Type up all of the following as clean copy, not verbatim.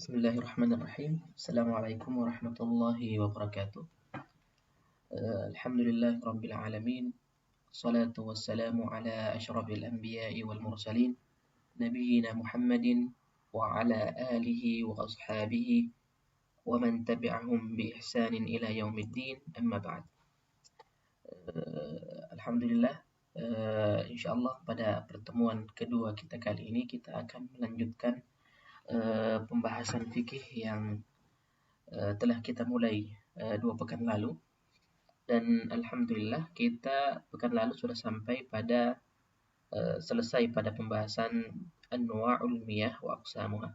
Bismillahirrahmanirrahim. Assalamualaikum warahmatullahi wabarakatuh. Alhamdulillah Rabbil Alamin. Salatu wassalamu ala ashrafil anbiya'i wal mursalin. Nabiyyina Muhammadin wa ala alihi wa ashabihi wa man tabi'ahum bi ihsanin ila yaumiddin. Amma ba'd. Alhamdulillah, insyaallah pada pertemuan kedua kita kali ini kita akan melanjutkan pembahasan fikih yang telah kita mulai 2 pekan lalu, dan alhamdulillah kita pekan lalu sudah sampai pada selesai pada pembahasan anwa'ul miyah wa aqsamuha,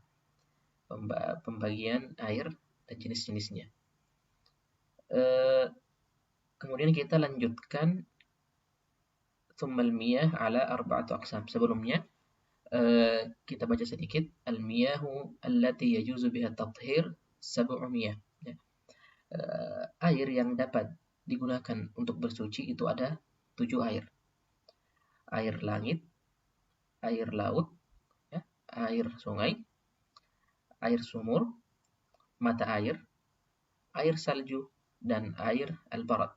pembagian air dan jenis-jenisnya. Kemudian kita lanjutkan tsummal miyah ala arba'atu aqsam. Sebelumnya kita baca sedikit al-miyahu allati yajuzu biha tathhir sab'u miyah. Air yang dapat digunakan untuk bersuci itu ada 7 air. Air langit, air laut, air sungai, air sumur, mata air, air salju, dan air al-barad.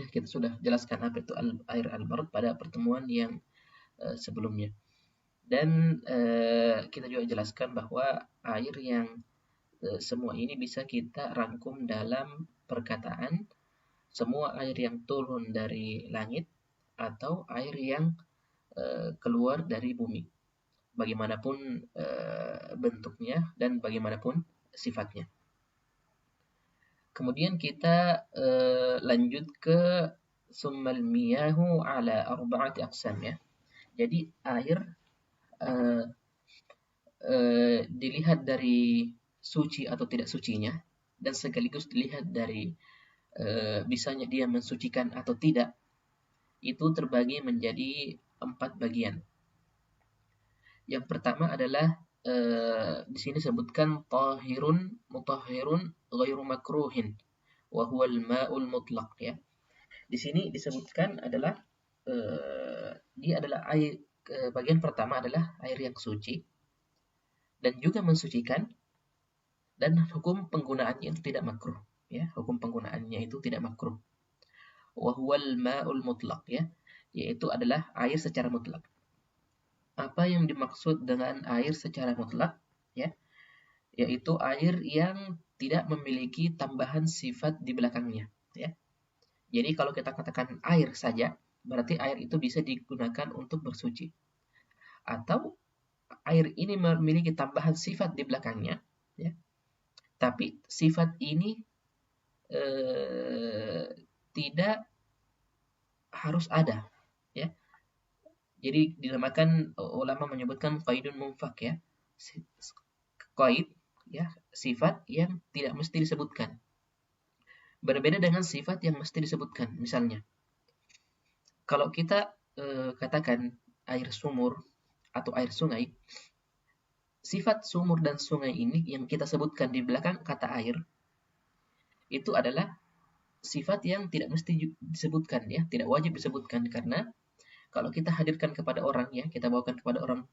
Kita sudah jelaskan apa itu air al-barad pada pertemuan yang sebelumnya. Dan kita juga jelaskan bahwa air yang semua ini bisa kita rangkum dalam perkataan semua air yang turun dari langit atau air yang keluar dari bumi, bagaimanapun bentuknya dan bagaimanapun sifatnya. Kemudian kita lanjut ke summal miyahu ala arba'ati aqsam, ya. Jadi air dilihat dari suci atau tidak sucinya, dan sekaligus dilihat dari bisanya dia mensucikan atau tidak. Itu terbagi menjadi 4 bagian. Yang pertama adalah di sini sebutkan tahirun mutahhirun ghairu makruhin wa huwa al-ma'ul mutlaq, ya. Di sini disebutkan adalah dia adalah air, bagian pertama adalah air yang suci dan juga mensucikan, dan hukum penggunaannya itu tidak makruh, ya. Hukum penggunaannya itu tidak makruh. Wa huwal ma'ul mutlaq, ya, yaitu adalah air secara mutlak. Apa yang dimaksud dengan air secara mutlak, ya? Yaitu air yang tidak memiliki tambahan sifat di belakangnya, ya. Jadi kalau kita katakan air saja, berarti air itu bisa digunakan untuk bersuci. Atau air ini memiliki tambahan sifat di belakangnya, ya. Tapi sifat ini tidak harus ada, ya. Jadi dinamakan, ulama menyebutkan qaidun munfak, ya. Qaid, ya, sifat yang tidak mesti disebutkan. Berbeda dengan sifat yang mesti disebutkan. Misalnya, kalau kita katakan air sumur atau air sungai, sifat sumur dan sungai ini yang kita sebutkan di belakang kata air, itu adalah sifat yang tidak mesti disebutkan, ya, tidak wajib disebutkan, karena kalau kita hadirkan kepada orang, ya, kita bawakan kepada orang,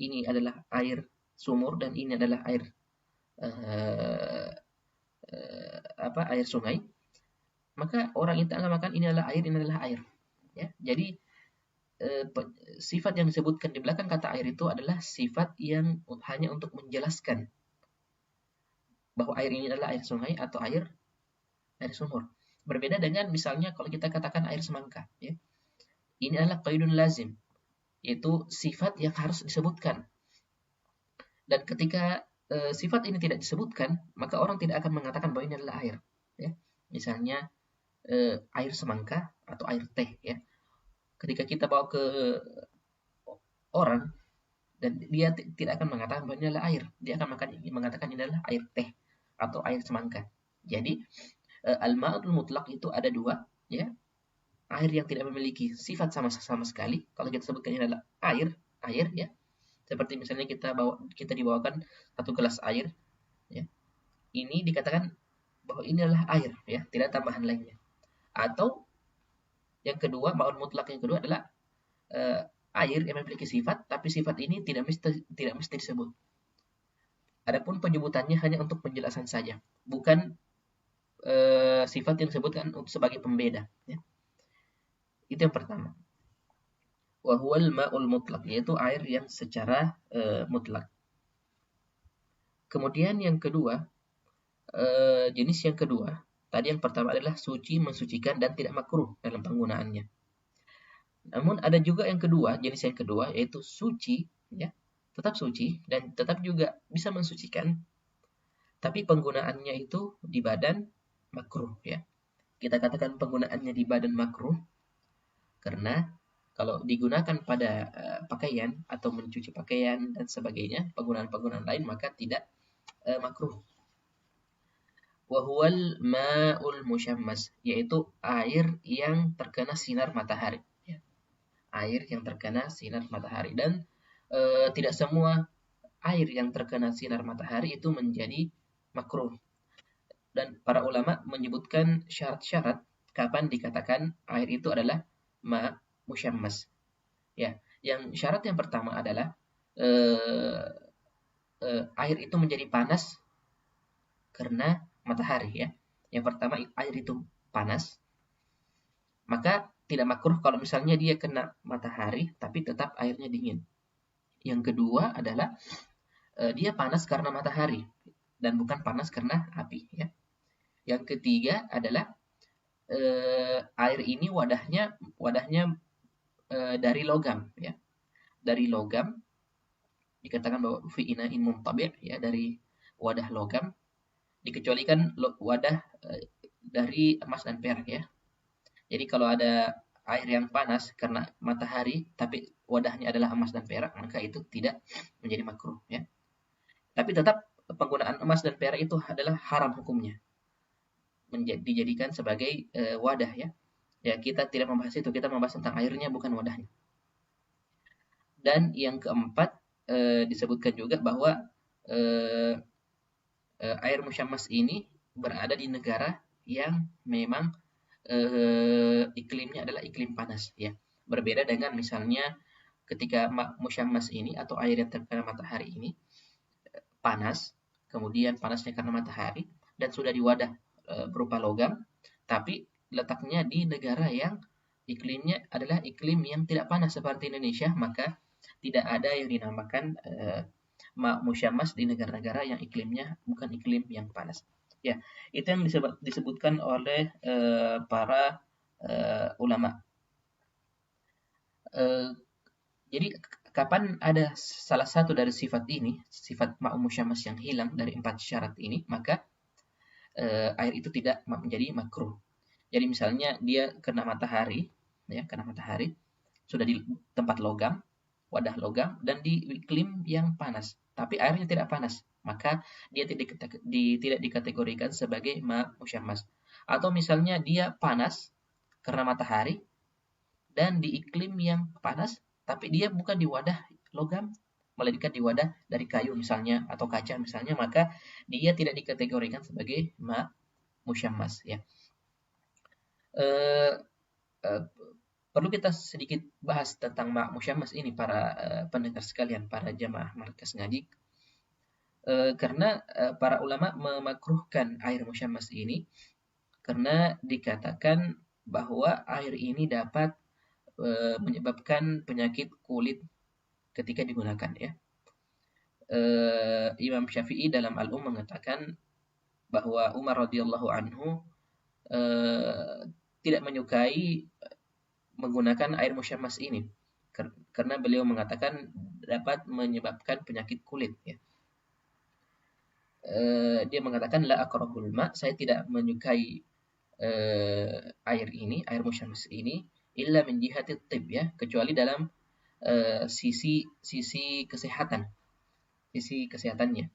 ini adalah air sumur dan ini adalah air air sungai, maka orang itu akan makan ini adalah air, ya. Jadi sifat yang disebutkan di belakang kata air itu adalah sifat yang hanya untuk menjelaskan bahwa air ini adalah air sungai atau air sumur. Berbeda dengan misalnya kalau kita katakan air semangka, ya. Ini adalah qaidun lazim, yaitu sifat yang harus disebutkan. Dan ketika sifat ini tidak disebutkan, maka orang tidak akan mengatakan bahwa ini adalah air, ya. Misalnya air semangka atau air teh, ya. Ketika kita bawa ke orang dan dia tidak akan mengatakan bahwa ini adalah air, dia akan mengatakan ini adalah air teh atau air semangka. Jadi al-ma'ul mutlaq itu ada 2, ya. Air yang tidak memiliki sifat sama sekali, kalau kita sebutkan ini adalah air, ya. Seperti misalnya kita dibawakan 1 gelas air, ya. Ini dikatakan bahwa ini adalah air, ya, tidak tambahan lainnya. Atau yang kedua, ma'ul mutlaq yang kedua adalah air yang memiliki sifat, tapi sifat ini tidak mesti disebut. Adapun penyebutannya hanya untuk penjelasan saja, bukan sifat yang disebutkan sebagai pembeda. Ya. Itu yang pertama. Wa huwal ma'ul mutlak, yaitu air yang secara mutlak. Kemudian yang kedua, jenis yang kedua, tadi yang pertama adalah suci, mensucikan, dan tidak makruh dalam penggunaannya. Namun ada juga yang kedua, jenis yang kedua, yaitu suci, ya, tetap suci, dan tetap juga bisa mensucikan, tapi penggunaannya itu di badan makruh. Ya. Kita katakan penggunaannya di badan makruh, karena kalau digunakan pada pakaian atau mencuci pakaian dan sebagainya, penggunaan-penggunaan lain, maka tidak makruh. Wahual ma'ul musyammas, yaitu air yang terkena sinar matahari. Ya. Air yang terkena sinar matahari. Dan tidak semua air yang terkena sinar matahari itu menjadi makruh. Dan para ulama menyebutkan syarat-syarat kapan dikatakan air itu adalah ma musyammas. Ya, yang syarat yang pertama adalah air itu menjadi panas karena matahari, ya. Yang pertama air itu panas, maka tidak makruh kalau misalnya dia kena matahari tapi tetap airnya dingin. Yang kedua adalah dia panas karena matahari dan bukan panas karena api, ya. Yang ketiga adalah air ini wadahnya dari logam, ya. Dari logam, dikatakan bahwa fi ina'in muntabi', ya, dari wadah logam, dikecualikan wadah dari emas dan perak, ya. Jadi kalau ada air yang panas karena matahari tapi wadahnya adalah emas dan perak, maka itu tidak menjadi makruh, ya. Tapi tetap penggunaan emas dan perak itu adalah haram hukumnya, dijadikan sebagai wadah, ya. Ya, kita tidak membahas itu, kita membahas tentang airnya bukan wadahnya. Dan yang keempat, disebutkan juga bahwa air musyammas ini berada di negara yang memang iklimnya adalah iklim panas, ya. Berbeda dengan misalnya ketika musyammas ini atau air yang terkena matahari ini panas, kemudian panasnya karena matahari dan sudah di wadah berupa logam, tapi letaknya di negara yang iklimnya adalah iklim yang tidak panas seperti Indonesia, maka tidak ada yang dinamakan musyammas di negara-negara yang iklimnya bukan iklim yang panas. Ya, itu yang disebutkan oleh para ulama. Jadi kapan ada salah satu dari sifat ini, sifat ma'u musyammas yang hilang dari 4 syarat ini, maka air itu tidak menjadi makruh. Jadi misalnya dia kena matahari, ya, kena matahari, sudah di tempat logam, wadah logam, dan di iklim yang panas, tapi airnya tidak panas, maka dia tidak dikategorikan sebagai ma musyammas. Atau misalnya dia panas karena matahari dan di iklim yang panas, tapi dia bukan di wadah logam, melainkan di wadah dari kayu misalnya atau kaca misalnya, maka dia tidak dikategorikan sebagai ma musyammas, ya. Perlu kita sedikit bahas tentang ma musyammas ini, para pendengar sekalian, para jamaah markas ngaji, karena para ulama memakruhkan air musyammas ini karena dikatakan bahwa air ini dapat menyebabkan penyakit kulit ketika digunakan, ya. Imam Syafi'i dalam Al-Mengatakan bahwa Umar radhiyallahu anhu tidak menyukai menggunakan air musyammas ini karena beliau mengatakan dapat menyebabkan penyakit kulit, ya. Dia mengatakan la akrahul ma, saya tidak menyukai air ini, air musyammas ini, illa min jihati tib, ya, kecuali dalam sisi kesehatan, sisi kesehatannya.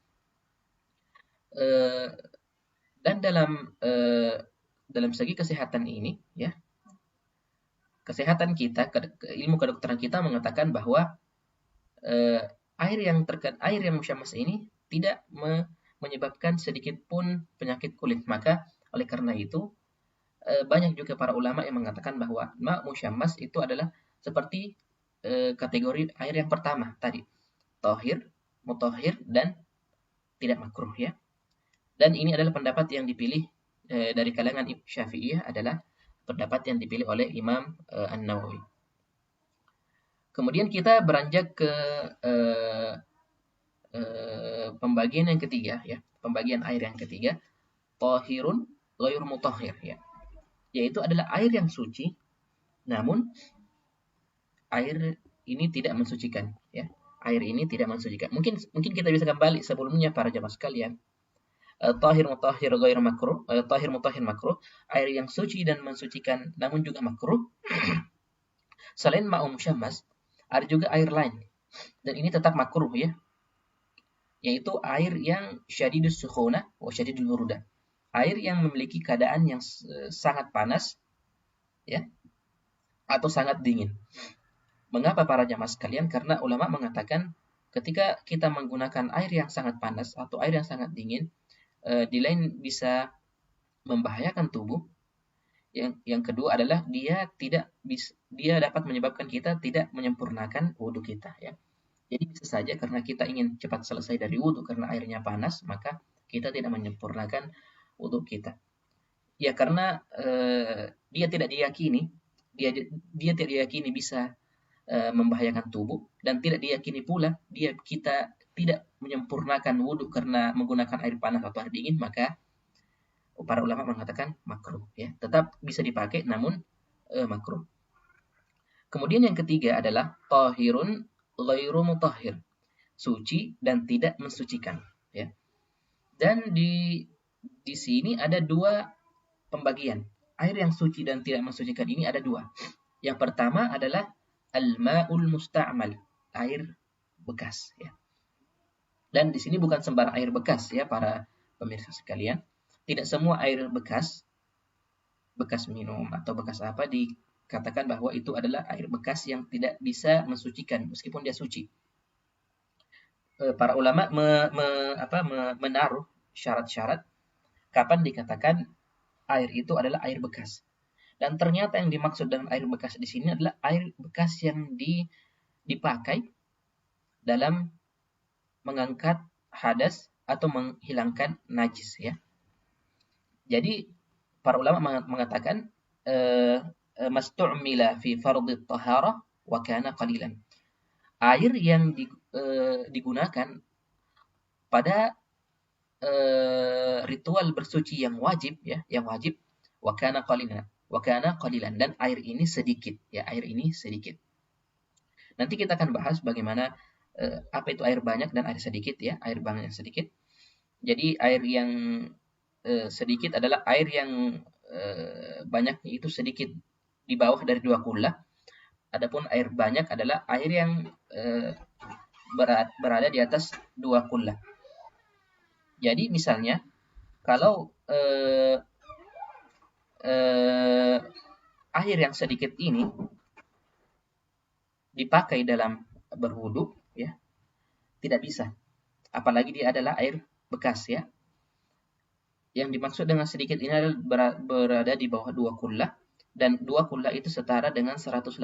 Dan dalam segi kesehatan ini, ya, kesehatan kita, ilmu kedokteran kita mengatakan bahwa air yang musyammas ini tidak menyebabkan sedikit pun penyakit kulit. Maka oleh karena itu banyak juga para ulama yang mengatakan bahwa ma musyammas itu adalah seperti kategori air yang pertama tadi, tohir, mutahhir, dan tidak makruh ya. Dan ini adalah pendapat yang dipilih dari kalangan Syafi'iyah, adalah pendapat yang dipilih oleh Imam An-Nawawi. Kemudian kita beranjak ke pembagian yang ketiga ya, pembagian air yang ketiga, tahirun ghairu mutahhir ya. Yaitu adalah air yang suci namun air ini tidak mensucikan ya. Air ini tidak mensucikan. Mungkin kita bisa kembali sebelumnya para jamaah sekalian. Tahir mutahhir ghairu makruh, tahir mutahhir makruh, air yang suci dan mensucikan namun juga makruh. Selain ma'um syammas, ada juga air lain dan ini tetap makruh ya, yaitu air yang syadidus sukhunah wa syadidul burudah. Air yang memiliki keadaan yang sangat panas ya atau sangat dingin. Mengapa para jamaah sekalian? Karena ulama mengatakan ketika kita menggunakan air yang sangat panas atau air yang sangat dingin, di lain bisa membahayakan tubuh. Yang kedua adalah dia dapat menyebabkan kita tidak menyempurnakan wudhu kita ya. Jadi bisa saja karena kita ingin cepat selesai dari wudhu karena airnya panas, maka kita tidak menyempurnakan wudhu kita. Ya karena dia tidak diyakini bisa membahayakan tubuh, dan tidak diyakini pula kita tidak menyempurnakan wudhu karena menggunakan air panas atau air dingin, maka para ulama mengatakan makruh ya, tetap bisa dipakai namun makruh. Kemudian yang ketiga adalah tahirun ghairu mutahhir, suci dan tidak mensucikan ya. Dan di sini ada dua pembagian. Air yang suci dan tidak mensucikan ini ada dua. Yang pertama adalah al-ma'ul musta'mal, air bekas ya. Dan di sini bukan sembarang air bekas ya para pemirsa sekalian. Tidak semua air bekas minum atau bekas apa dikatakan bahwa itu adalah air bekas yang tidak bisa mensucikan meskipun dia suci. Para ulama menaruh syarat-syarat kapan dikatakan air itu adalah air bekas. Dan ternyata yang dimaksud dengan air bekas di sini adalah air bekas yang dipakai dalam mengangkat hadas atau menghilangkan najis ya. Jadi para ulama mengatakan mastu'mila fi fardhi taharah wa kana qalilan. Air yang digunakan pada ritual bersuci yang wajib ya, wa kana qalilan, dan air ini sedikit ya, air ini sedikit. Nanti kita akan bahas bagaimana apa itu air banyak dan air sedikit ya, air banyak dan sedikit. Jadi air yang sedikit adalah air yang banyaknya itu sedikit di bawah dari 2 kullah. Adapun air banyak adalah air yang berada di atas 2 kullah. Jadi misalnya kalau air yang sedikit ini dipakai dalam berwudu ya, tidak bisa. Apalagi dia adalah air bekas ya. Yang dimaksud dengan sedikit ini adalah berada di bawah 2 kullah, dan 2 kullah itu setara dengan 180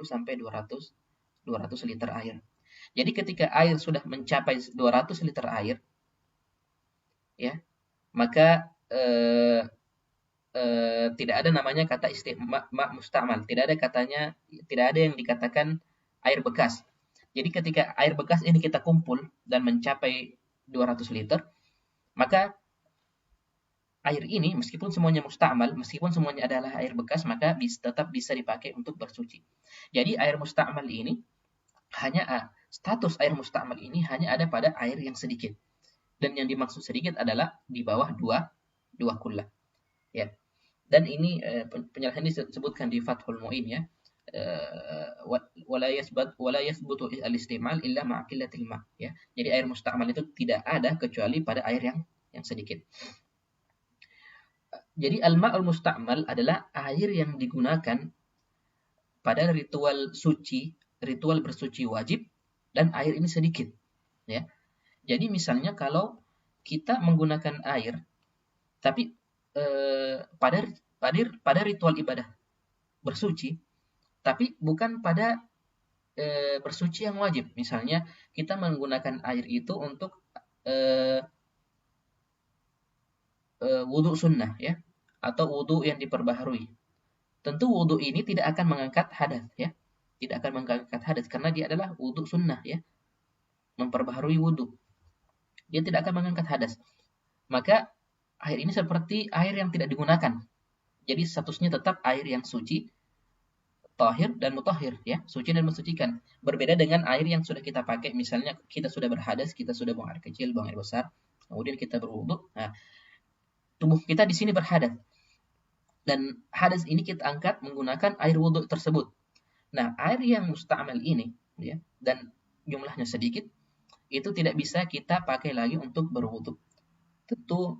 sampai 200 liter air. Jadi ketika air sudah mencapai 200 liter air ya, maka tidak ada namanya kata musta'mal, tidak ada yang dikatakan air bekas. Jadi ketika air bekas ini kita kumpul dan mencapai 200 liter, maka air ini meskipun semuanya musta'mal, meskipun semuanya adalah air bekas, maka tetap bisa dipakai untuk bersuci. Jadi air musta'mal ini status air musta'mal ini hanya ada pada air yang sedikit. Dan yang dimaksud sedikit adalah di bawah 2 kullah. Ya. Dan ini penjelasan disebutkan di Fathul Mu'in ya. Wala yathbutu al-istimal illa ma'a qillatil ma' ya. Jadi air musta'mal itu tidak ada kecuali pada air yang sedikit. Jadi al-ma'ul musta'mal adalah air yang digunakan pada ritual bersuci wajib, dan air ini sedikit ya. Jadi misalnya kalau kita menggunakan air tapi pada ritual ibadah bersuci, tapi bukan pada bersuci yang wajib. Misalnya kita menggunakan air itu untuk wudu sunnah ya, atau wudu yang diperbaharui. Tentu wudu ini tidak akan mengangkat hadas ya. Tidak akan mengangkat hadas karena dia adalah wudu sunnah ya, memperbaharui wudu. Dia tidak akan mengangkat hadas. Maka air ini seperti air yang tidak digunakan. Jadi statusnya tetap air yang suci, tahir dan mutahhir ya, suci dan mensucikan. Berbeda dengan air yang sudah kita pakai, misalnya kita sudah berhadas, kita sudah buang air kecil, buang air besar, kemudian kita berwudu. Nah, tubuh kita di sini berhadas. Dan hadas ini kita angkat menggunakan air wudu tersebut. Nah, air yang musta'mal ini ya, dan jumlahnya sedikit, itu tidak bisa kita pakai lagi untuk berwudu. Tentu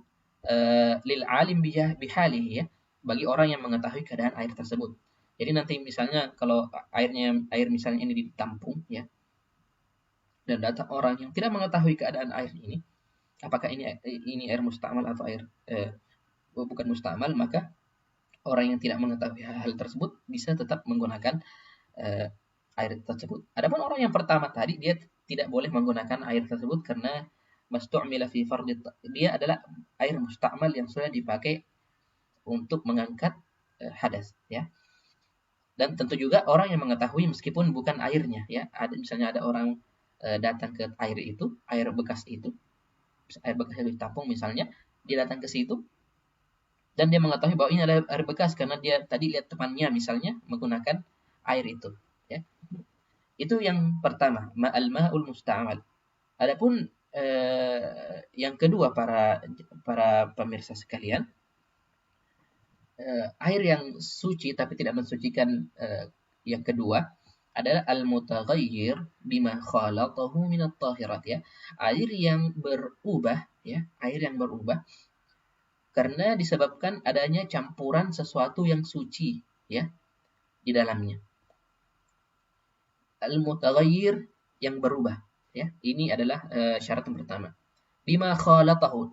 lil alim bihalihi ya, bagi orang yang mengetahui keadaan air tersebut. Jadi nanti misalnya kalau air misalnya ini ditampung ya, dan datang orang yang tidak mengetahui keadaan air ini, apakah ini air musta'mal atau air bukan musta'mal, maka orang yang tidak mengetahui hal tersebut bisa tetap menggunakan air tersebut. Adapun orang yang pertama tadi, dia tidak boleh menggunakan air tersebut karena mastu'mila fi fardhi, dia adalah air musta'mal yang sudah dipakai untuk mengangkat hadas ya. Dan tentu juga orang yang mengetahui meskipun bukan airnya ya. Misalnya ada orang datang ke air bekas itu, air bekas yang ditampung misalnya, dia datang ke situ dan dia mengetahui bahwa ini adalah air bekas karena dia tadi lihat temannya misalnya menggunakan air itu ya. Itu yang pertama, ma'ul musta'mal. Adapun yang kedua, para pemirsa sekalian, air yang suci tapi tidak mensucikan, yang kedua adalah al-mutaghayyir bima khalatahu min at-tahirat ya. Air yang berubah ya, air yang berubah karena disebabkan adanya campuran sesuatu yang suci ya di dalamnya. Al-mutaghayyir yang berubah ya. Ini adalah syarat yang pertama. Bima khalatahu,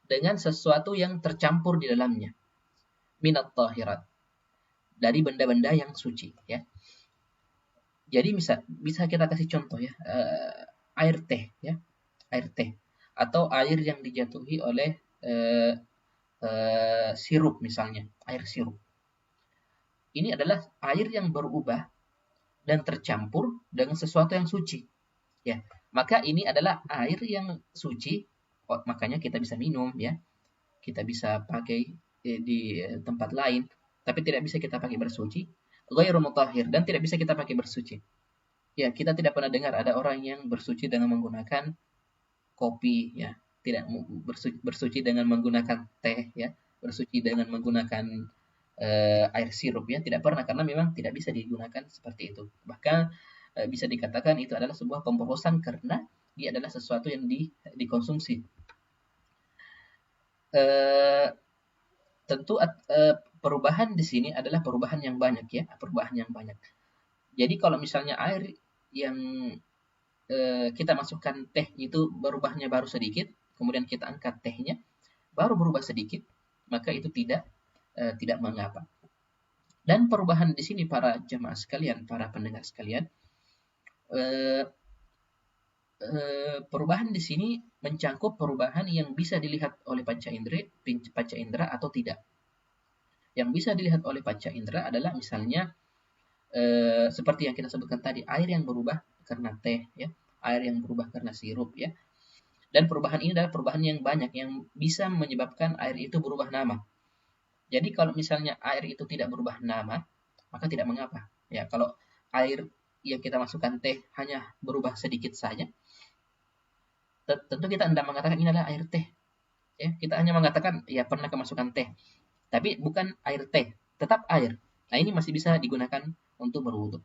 dengan sesuatu yang tercampur di dalamnya. Minat tahirat, dari benda-benda yang suci ya. Jadi bisa kita kasih contoh ya, air teh ya, air teh atau air yang dijatuhi oleh sirup misalnya, air sirup. Ini adalah air yang berubah dan tercampur dengan sesuatu yang suci ya. Maka ini adalah air yang suci, makanya kita bisa minum ya. Kita bisa pakai di tempat lain, tapi tidak bisa kita pakai bersuci. Ghairu mutahhir, dan tidak bisa kita pakai bersuci. Ya, kita tidak pernah dengar ada orang yang bersuci dengan menggunakan kopi ya, tidak bersuci dengan menggunakan teh ya, bersuci dengan menggunakan air sirup ya, tidak pernah, karena memang tidak bisa digunakan seperti itu. Bahkan bisa dikatakan itu adalah sebuah pemborosan karena dia adalah sesuatu yang dikonsumsi. Tentu perubahan di sini adalah perubahan yang banyak ya, perubahan yang banyak. Jadi kalau misalnya air yang kita masukkan teh itu berubahnya baru sedikit, kemudian kita angkat tehnya, baru berubah sedikit, maka itu tidak mengapa. Dan perubahan di sini para jemaah sekalian, para pendengar sekalian, perubahan di sini mencangkup perubahan yang bisa dilihat oleh panca indera atau tidak. Yang bisa dilihat oleh panca indera adalah misalnya seperti yang kita sebutkan tadi, air yang berubah karena teh ya, air yang berubah karena sirup ya. Dan perubahan ini adalah perubahan yang banyak yang bisa menyebabkan air itu berubah nama. Jadi kalau misalnya air itu tidak berubah nama, maka tidak mengapa ya. Kalau air yang kita masukkan teh hanya berubah sedikit saja, tentu kita tidak mengatakan ini adalah air teh ya. Kita hanya mengatakan ya pernah kemasukan teh, tapi bukan air teh, tetap air. Nah, ini masih bisa digunakan untuk berwudu.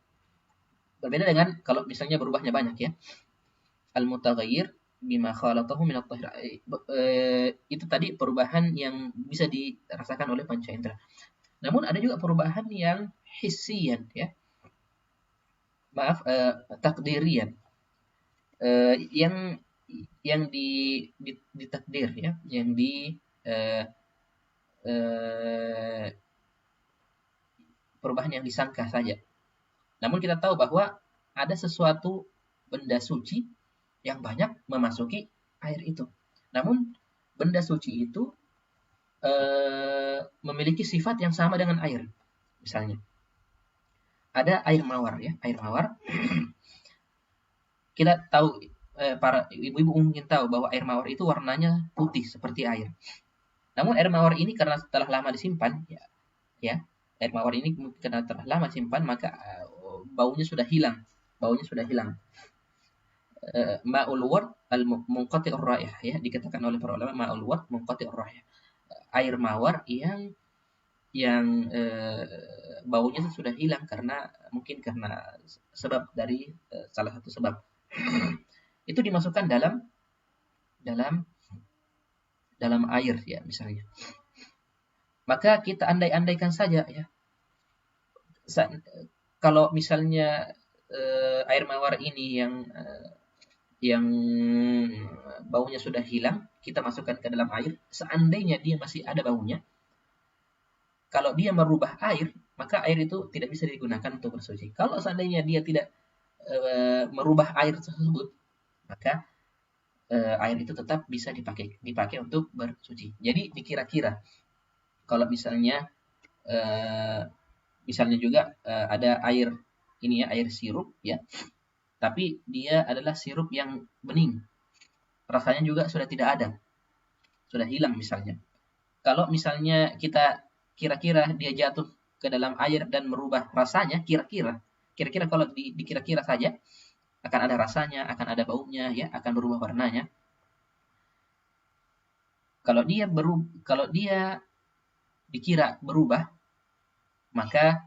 Berbeda dengan kalau misalnya berubahnya banyak ya. Al-mutaghayyir bima khalatahu min at-tahir. Itu tadi perubahan yang bisa dirasakan oleh panca indera. Namun ada juga perubahan yang hissiyan ya. Maaf, takdirian. Yang ditakdir ya, yang perubahan yang disangka saja. Namun kita tahu bahwa ada sesuatu benda suci yang banyak memasuki air itu. Namun benda suci itu memiliki sifat yang sama dengan air. Misalnya, ada air mawar ya, air mawar. Kita tahu, para ibu-ibu mungkin tahu bahwa air mawar itu warnanya putih seperti air. Namun air mawar ini karena telah lama disimpan, ya air mawar ini karena telah lama disimpan, maka baunya sudah hilang. Baunya sudah hilang. Ma'ul ward al-munqati'ur raih, ya, dikatakan oleh para ulama ma'ul ward munqati'ur raih. Air mawar yang baunya sudah hilang mungkin karena sebab dari salah satu sebab. Itu dimasukkan dalam air ya misalnya. Maka kita andai-andaikan saja ya. Kalau misalnya air mawar ini yang baunya sudah hilang, kita masukkan ke dalam air, seandainya dia masih ada baunya, kalau dia merubah air, maka air itu tidak bisa digunakan untuk bersuci. Kalau seandainya dia tidak merubah air tersebut, maka air itu tetap bisa dipakai untuk bersuci. Jadi dikira-kira kalau misalnya juga ada air ini ya, air sirup ya, tapi dia adalah sirup yang bening, rasanya juga sudah tidak ada, sudah hilang misalnya. Kalau misalnya kita kira-kira dia jatuh ke dalam air dan merubah rasanya, kira-kira kalau dikira-kira saja akan ada rasanya, akan ada baunya ya, akan berubah warnanya. Kalau dia dikira berubah, maka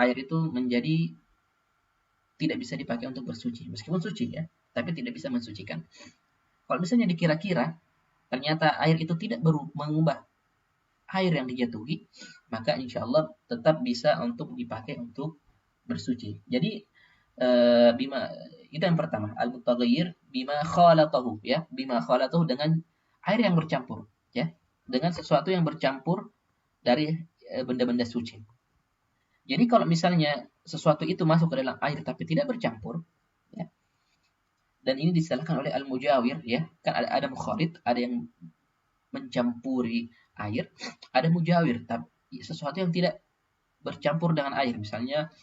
air itu menjadi tidak bisa dipakai untuk bersuci, meskipun suci ya, tapi tidak bisa mensucikan. Kalau misalnya dikira-kira ternyata air itu tidak mengubah air yang dijatuhi, maka insya Allah tetap bisa untuk dipakai untuk bersuci. Jadi bima itu yang pertama, al-mutaghayyir bima khalatahu ya, bima khalatahu dengan air yang bercampur ya, dengan sesuatu yang bercampur dari benda-benda suci. Jadi kalau misalnya sesuatu itu masuk ke dalam air tapi tidak bercampur ya, dan ini disalahkan oleh al-mujawir ya, kan ada mukhalid, ada yang mencampuri air, ada mujawir, tapi sesuatu yang tidak bercampur dengan air. Misalnya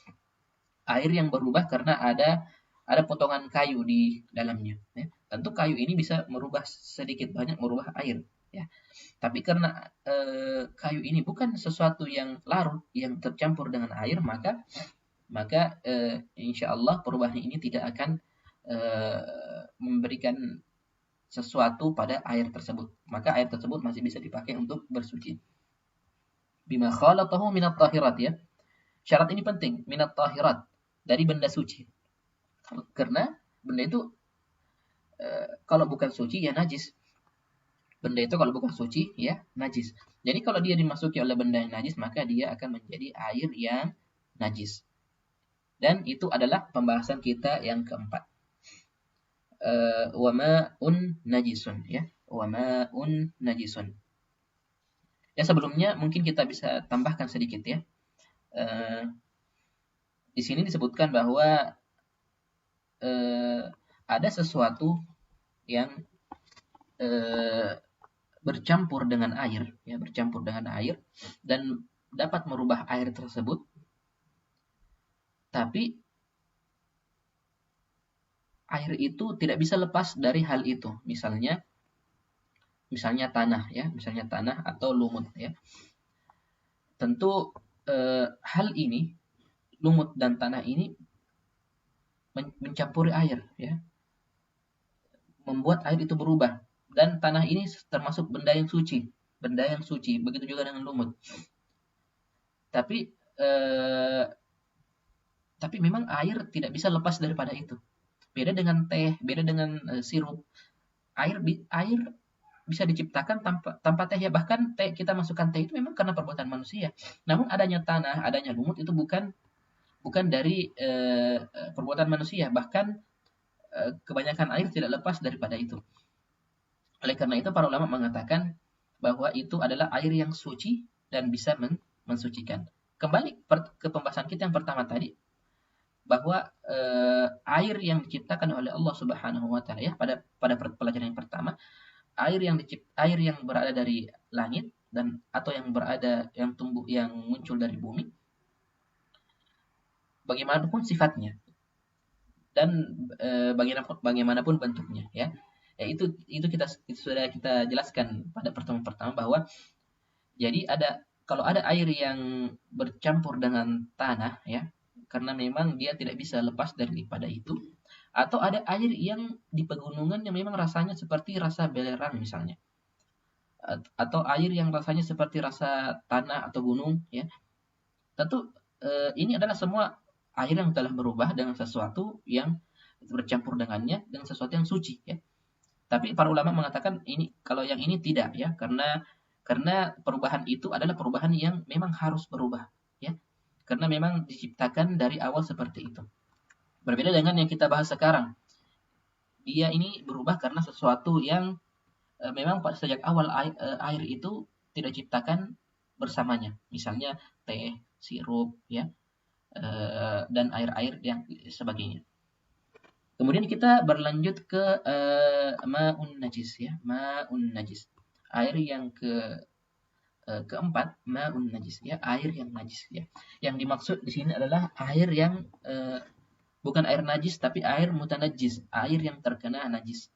air yang berubah karena ada potongan kayu di dalamnya ya. Tentu kayu ini bisa merubah sedikit banyak merubah air ya. Tapi karena kayu ini bukan sesuatu yang larut yang tercampur dengan air, maka insya Allah perubahan ini tidak akan memberikan sesuatu pada air tersebut. Maka air tersebut masih bisa dipakai untuk bersuci. Bima khalatahu minat tahirat ya. Syarat ini penting, minat tahirat, dari benda suci. Karena benda itu kalau bukan suci ya najis. Benda itu kalau bukan suci ya najis. Jadi kalau dia dimasuki oleh benda yang najis, maka dia akan menjadi air yang najis. Dan itu adalah pembahasan kita yang keempat. Wa ma'un najisun ya. Wa ma'un najisun. Ya sebelumnya mungkin kita bisa tambahkan sedikit ya. Di sini disebutkan bahwa ada sesuatu yang bercampur dengan air ya, bercampur dengan air dan dapat merubah air tersebut, tapi air itu tidak bisa lepas dari hal itu. Misalnya tanah ya, misalnya tanah atau lumut ya. Tentu hal ini, lumut dan tanah ini mencampuri air ya, membuat air itu berubah. Dan tanah ini termasuk benda yang suci, begitu juga dengan lumut. Tapi memang air tidak bisa lepas daripada itu. Beda dengan teh, beda dengan sirup. Air bisa diciptakan tanpa teh ya. Bahkan teh, kita masukkan teh itu memang karena perbuatan manusia. Namun adanya tanah, adanya lumut itu bukan dari perbuatan manusia. Bahkan kebanyakan air tidak lepas daripada itu. Oleh karena itu para ulama mengatakan bahwa itu adalah air yang suci dan bisa mensucikan. Kembali ke pembahasan kita yang pertama tadi, bahwa air yang diciptakan oleh Allah Subhanahu wa taala ya, pada pelajaran yang pertama, air yang berada dari langit dan atau yang tumbuh yang muncul dari bumi, bagaimanapun sifatnya dan bagaimanapun bentuknya, ya. Itu sudah kita jelaskan pada pertemuan pertama bahwa jadi kalau ada air yang bercampur dengan tanah, ya, karena memang dia tidak bisa lepas daripada itu, atau ada air yang di pegunungan yang memang rasanya seperti rasa belerang misalnya, atau air yang rasanya seperti rasa tanah atau gunung, ya. Tentu ini adalah semua air yang telah berubah dengan sesuatu yang bercampur dengannya dengan sesuatu yang suci, ya. Tapi para ulama mengatakan kalau yang ini tidak, ya, karena perubahan itu adalah perubahan yang memang harus berubah, ya. Karena memang diciptakan dari awal seperti itu. Berbeda dengan yang kita bahas sekarang. Dia ini berubah karena sesuatu yang memang sejak awal air itu tidak diciptakan bersamanya. Misalnya teh, sirup, ya, dan air-air yang sebagainya. Kemudian kita berlanjut ke ma'un najis, ya, ma'un najis. Air yang keempat, ma'un najis, ya, air yang najis, ya. Yang dimaksud di sini adalah air yang bukan air najis tapi air mutanajjis, air yang terkena najis.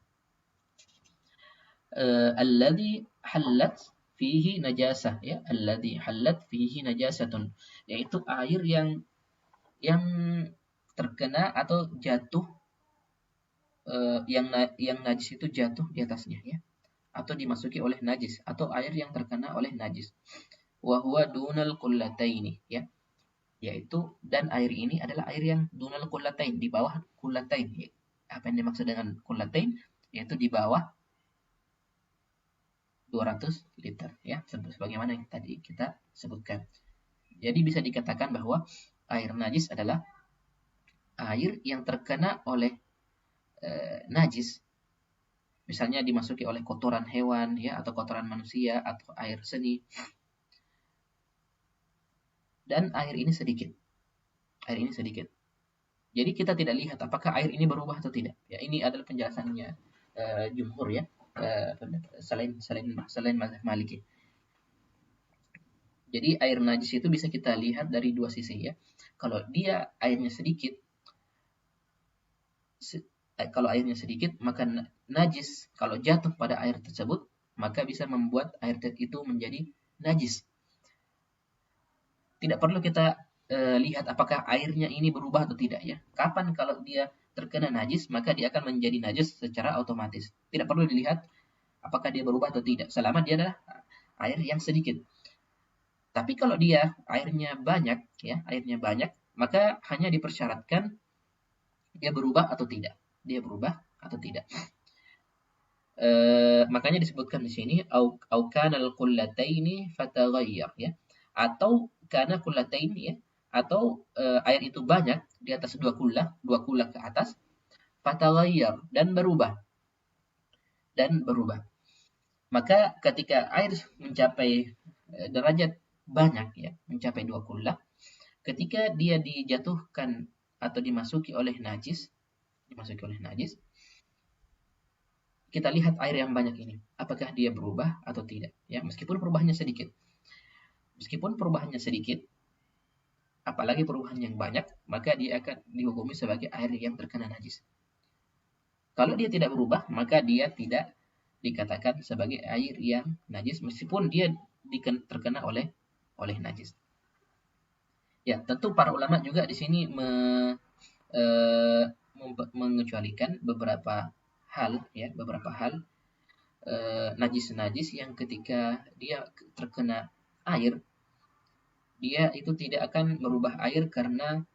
Alladhi hallat fihi najasah, ya, alladhi hallat fihi najasatun, yaitu air yang terkena atau jatuh, yang najis itu jatuh di atasnya, ya, atau dimasuki oleh najis, atau air yang terkena oleh najis. Wa huwa dunal qullataini, ya, yaitu dan air ini adalah air yang dunal qullatain, di bawah qullatain, ya. Apa yang dimaksud dengan qullatain? Yaitu di bawah 200 liter, ya, sebagaimana yang tadi kita sebutkan. Jadi bisa dikatakan bahwa air najis adalah air yang terkena oleh najis, misalnya dimasuki oleh kotoran hewan, ya, atau kotoran manusia, atau air seni, dan air ini sedikit. Jadi kita tidak lihat apakah air ini berubah atau tidak. Ya, ini adalah penjelasannya jumhur, ya, selain mazhab Maliki. Jadi air najis itu bisa kita lihat dari dua sisi, ya. Kalau airnya sedikit, maka najis kalau jatuh pada air tersebut maka bisa membuat air itu menjadi najis. Tidak perlu kita lihat apakah airnya ini berubah atau tidak, ya. Kapan kalau dia terkena najis, maka dia akan menjadi najis secara otomatis. Tidak perlu dilihat apakah dia berubah atau tidak, selama dia adalah air yang sedikit. Tapi kalau dia airnya banyak, maka hanya dipersyaratkan dia berubah atau tidak. Makanya disebutkan di sini au kanal qullataini fataghayyar, ya. Atau kana qullataini, ya, atau air itu banyak di atas dua kula ke atas, fataghayyar, dan berubah. Maka ketika air mencapai derajat banyak, ya, mencapai 2 kula, ketika dia dijatuhkan atau dimasuki oleh najis, kita lihat air yang banyak ini, apakah dia berubah atau tidak, ya, meskipun perubahannya sedikit, apalagi perubahan yang banyak, maka dia akan dihukumi sebagai air yang terkena najis. Kalau dia tidak berubah, maka dia tidak dikatakan sebagai air yang najis, meskipun dia terkena oleh najis. Ya, tentu para ulama juga di sini mengecualikan beberapa hal, ya, najis-najis yang ketika dia terkena air, dia itu tidak akan merubah air karena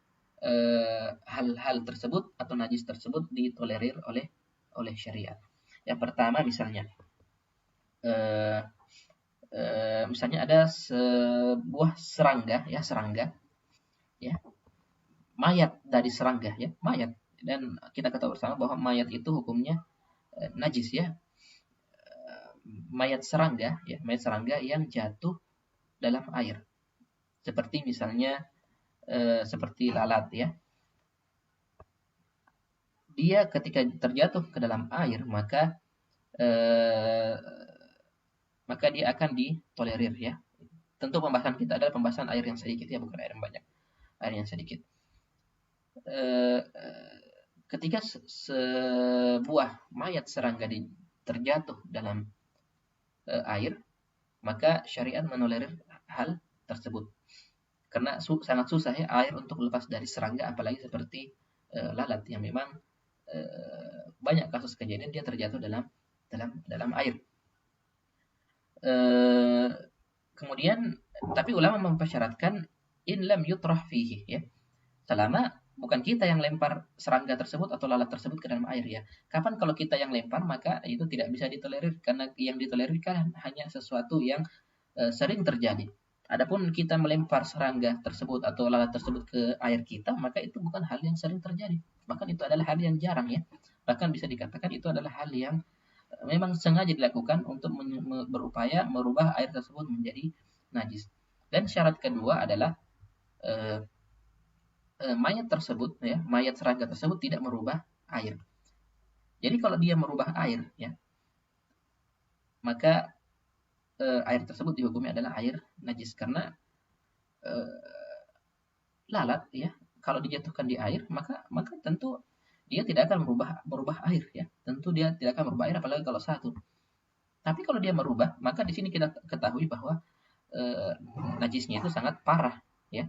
hal-hal tersebut atau najis tersebut ditolerir oleh syariat. Yang pertama misalnya ada sebuah serangga, ya, mayat dari serangga, ya, mayat, dan kita ketahui bersama bahwa mayat itu hukumnya najis, ya. Mayat serangga yang jatuh dalam air, seperti misalnya seperti lalat, ya. Dia ketika terjatuh ke dalam air, maka maka dia akan ditolerir ya. Tentu pembahasan kita adalah pembahasan air yang sedikit ya, bukan air yang banyak, air yang sedikit. Eh, Ketika sebuah mayat serangga terjatuh dalam air, maka syariat menolerir hal tersebut. Karena sangat susah ya air untuk lepas dari serangga, apalagi seperti lalat yang memang banyak kasus kejadian dia terjatuh dalam air. Kemudian tapi ulama mempersyaratkan in lam yutrah fihi ya. Selama bukan kita yang lempar serangga tersebut atau lalat tersebut ke dalam air ya. Kapan kalau kita yang lempar, maka itu tidak bisa ditolerir, karena yang ditolerir kan hanya sesuatu yang sering terjadi. Adapun kita melempar serangga tersebut atau lalat tersebut ke air kita, maka itu bukan hal yang sering terjadi. Bahkan itu adalah hal yang jarang ya. Bahkan bisa dikatakan itu adalah hal yang memang sengaja dilakukan untuk berupaya merubah air tersebut menjadi najis. Dan syarat kedua adalah mayat tersebut ya, mayat serangga tersebut tidak merubah air. Jadi kalau dia merubah air ya, maka air tersebut dihukumi adalah air najis, karena lalat ya kalau dijatuhkan di air maka tentu dia tidak akan merubah air ya. Tentu dia tidak akan merubah air apalagi kalau satu. Tapi kalau dia merubah, maka di sini kita ketahui bahwa najisnya itu sangat parah ya.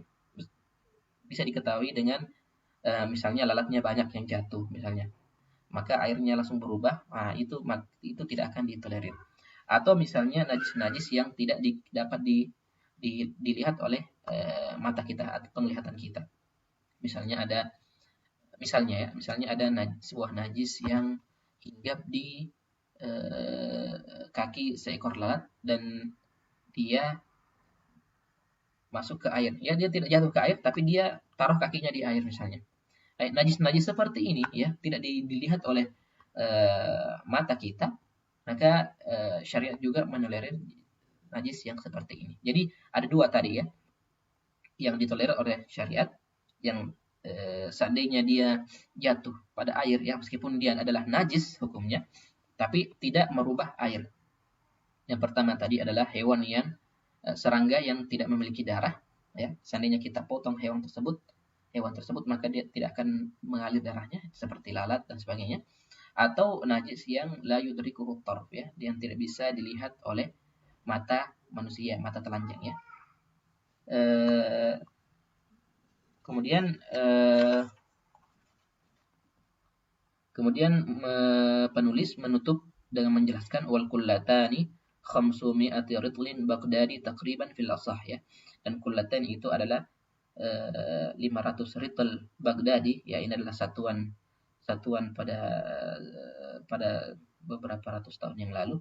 Bisa diketahui dengan misalnya lalatnya banyak yang jatuh misalnya, maka airnya langsung berubah, nah itu tidak akan ditolerir. Atau misalnya najis-najis yang tidak dapat dilihat oleh mata kita atau penglihatan kita. Misalnya ada sebuah najis yang hinggap di kaki seekor lalat dan dia masuk ke air. Ya, dia tidak jatuh ke air, tapi dia taruh kakinya di air misalnya. Najis-najis seperti ini ya tidak dilihat oleh mata kita, maka syariat juga menolerir najis yang seperti ini. Jadi ada dua tadi ya, yang ditolerir oleh syariat, yang seandainya dia jatuh pada air ya, meskipun dia adalah najis hukumnya, tapi tidak merubah air. Yang pertama tadi adalah hewan yang serangga yang tidak memiliki darah ya. Seandainya kita potong hewan tersebut, maka dia tidak akan mengalir darahnya seperti lalat dan sebagainya. Atau najis yang la yudrikuhu tarf ya, yang tidak bisa dilihat oleh mata manusia, mata telanjang ya. Kemudian penulis menutup dengan menjelaskan wal kullatani khamsumi'ati ritlin Baghdadi takriban fil asah ya. Dan kullatan itu adalah 500 ritl Baghdadi ya, ini adalah satuan pada beberapa ratus tahun yang lalu.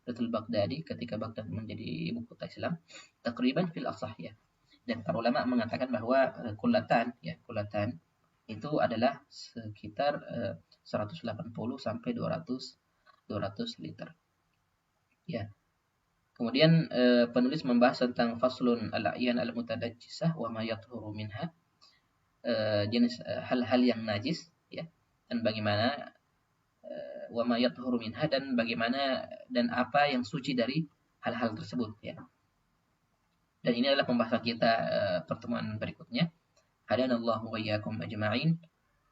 Ritl Baghdadi ketika Baghdad menjadi ibu kota Islam, takriban fil asah ya. Dan para ulama mengatakan bahwa kullatan itu adalah sekitar 180 sampai 200 liter. Ya. Kemudian penulis membahas tentang faslun al-a'yan al-mutadajjisah wa ma yathuru minha, jenis hal-hal yang najis ya, dan bagaimana wa ma yathuru minha, dan bagaimana dan apa yang suci dari hal-hal tersebut ya. Dan ini adalah pembahasan kita pertemuan berikutnya. Hadanallahu wa iyyakum ajma'in.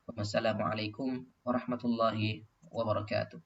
Wassalamualaikum warahmatullahi wabarakatuh.